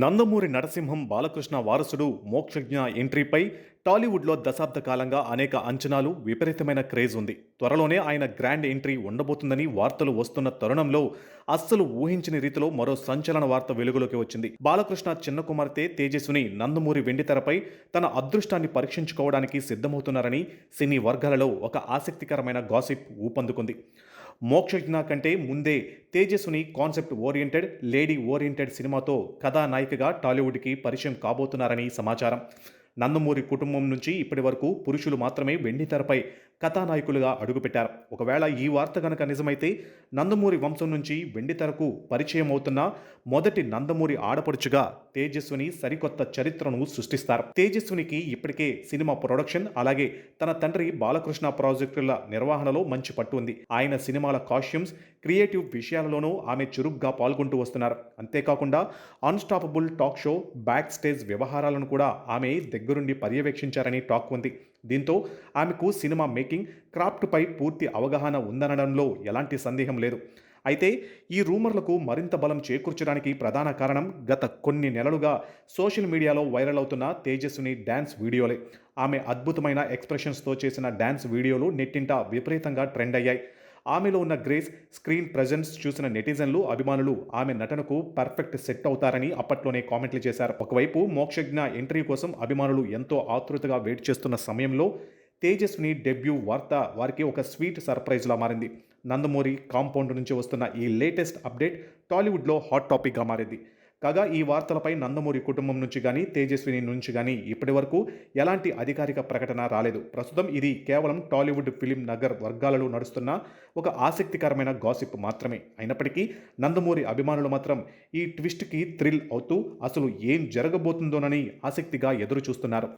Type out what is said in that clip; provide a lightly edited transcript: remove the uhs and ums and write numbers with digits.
నందమూరి నరసింహం బాలకృష్ణ వారసుడు మోక్షజ్ఞ ఎంట్రీపై టాలీవుడ్లో దశాబ్ద కాలంగా అనేక అంచనాలు, విపరీతమైన క్రేజ్ ఉంది. త్వరలోనే ఆయన గ్రాండ్ ఎంట్రీ ఉండబోతుందని వార్తలు వస్తున్న తరుణంలో అస్సలు ఊహించని రీతిలో మరో సంచలన వార్త వెలుగులోకి వచ్చింది. బాలకృష్ణ చిన్న కుమార్తె తేజస్విని నందమూరి వెండితెరపై తన అదృష్టాన్ని పరీక్షించుకోవడానికి సిద్ధమవుతున్నారని సినీ వర్గాలలో ఒక ఆసక్తికరమైన గాసిప్ ఊపందుకుంది. మోక్షజ్ఞ కంటే ముందే Tejaswini concept oriented, lady oriented సినిమాతో కథానాయికగా టాలీవుడ్కి పరిచయం కాబోతున్నారని సమాచారం. నందమూరి కుటుంబం నుంచి ఇప్పటి వరకు పురుషులు మాత్రమే వెండితెరపై కథానాయకులుగా అడుగుపెట్టారు. ఒకవేళ ఈ వార్త గనక నిజమైతే నందమూరి వంశం నుంచి వెండితెరకు పరిచయం అవుతున్న మొదటి నందమూరి ఆడపడుచుగా తేజస్విని సరికొత్త చరిత్రను సృష్టిస్తారు. తేజస్వినికి ఇప్పటికే సినిమా ప్రొడక్షన్, అలాగే తన తండ్రి బాలకృష్ణ ప్రాజెక్టుల నిర్వహణలో మంచి పట్టు ఉంది. ఆయన సినిమాల కాస్ట్యూమ్స్, క్రియేటివ్ విషయాలలోనూ ఆమె చురుగ్గా పాల్గొంటూ వస్తున్నారు. అంతేకాకుండా unstoppable talk show, back stage వ్యవహారాలను కూడా ఆమె దగ్గరుండి పర్యవేక్షించారని టాక్ ఉంది. దీంతో ఆమెకు సినిమా మేకింగ్ క్రాఫ్ట్పై పూర్తి అవగాహన ఉందనడంలో ఎలాంటి సందేహం లేదు. అయితే ఈ రూమర్లకు మరింత బలం చేకూర్చడానికి ప్రధాన కారణం గత కొన్ని నెలలుగా సోషల్ మీడియాలో వైరల్ అవుతున్న తేజస్విని డ్యాన్స్ వీడియోలే. ఆమె అద్భుతమైన ఎక్స్ప్రెషన్స్తో చేసిన డ్యాన్స్ వీడియోలు నెట్టింట విపరీతంగా ట్రెండ్ అయ్యాయి. ఆమెలో ఉన్న గ్రేస్, స్క్రీన్ ప్రెజెన్స్ చూసిన నెటిజన్లు, అభిమానులు ఆమె నటనకు పర్ఫెక్ట్ సెట్ అవుతారని అప్పట్లోనే కామెంట్లు చేశారు. ఒకవైపు మోక్షజ్ఞ ఎంట్రీ కోసం అభిమానులు ఎంతో ఆతృతగా వెయిట్ చేస్తున్న సమయంలో తేజస్విని డెబ్యూ వార్త వారికి ఒక స్వీట్ సర్ప్రైజ్లా మారింది. నందమూరి కాంపౌండ్ నుంచి వస్తున్న ఈ లేటెస్ట్ అప్డేట్ టాలీవుడ్లో హాట్ టాపిక్గా మారింది. కాగా ఈ వార్తలపై నందమూరి కుటుంబం నుంచి కానీ, తేజస్విని నుంచి కానీ ఇప్పటి వరకు ఎలాంటి అధికారిక ప్రకటన రాలేదు. ప్రస్తుతం ఇది కేవలం టాలీవుడ్ ఫిలిం నగర్ వర్గాలలో నడుస్తున్న ఒక ఆసక్తికరమైన గాసిప్ మాత్రమే. అయినప్పటికీ నందమూరి అభిమానులు మాత్రం ఈ ట్విస్ట్కి థ్రిల్ అవుతూ అసలు ఏం జరగబోతుందోనని ఆసక్తిగా ఎదురు చూస్తున్నారు.